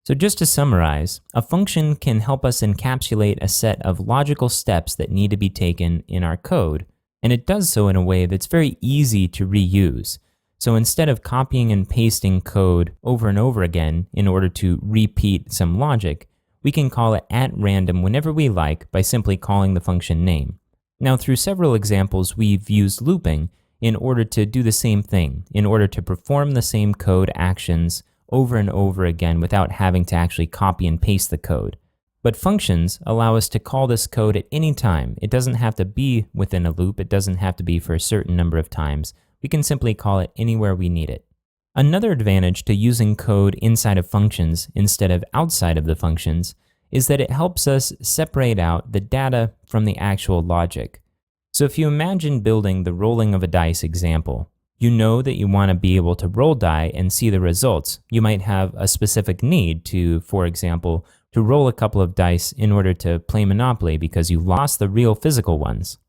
So just to summarize, a function can help us encapsulate a set of logical steps that need to be taken in our code, and it does so in a way that's very easy to reuse. So instead of copying and pasting code over and over again in order to repeat some logic, we can call it at random whenever we like by simply calling the function name. Now, through several examples, we've used looping in order to do the same thing, in order to perform the same code actions over and over again without having to actually copy and paste the code. But functions allow us to call this code at any time. It doesn't have to be within a loop. It doesn't have to be for a certain number of times. We can simply call it anywhere we need it. Another advantage to using code inside of functions instead of outside of the functions is that it helps us separate out the data from the actual logic. So if you imagine building the rolling of a dice example, you know that you want to be able to roll die and see the results. You might have a specific need to, for example, to roll a couple of dice in order to play Monopoly because you lost the real physical ones.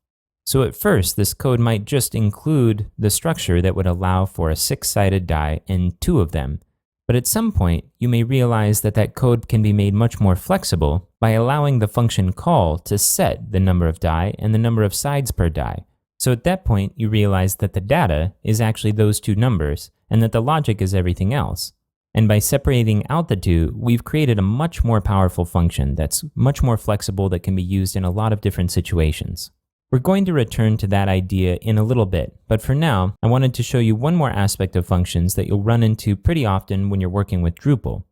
So at first, this code might just include the structure that would allow for a 6-sided die and 2 of them. But at some point, you may realize that that code can be made much more flexible by allowing the function call to set the number of die and the number of sides per die. So at that point, you realize that the data is actually those 2 numbers and that the logic is everything else. And by separating out the 2, we've created a much more powerful function that's much more flexible that can be used in a lot of different situations. We're going to return to that idea in a little bit, but for now, I wanted to show you one more aspect of functions that you'll run into pretty often when you're working with Drupal.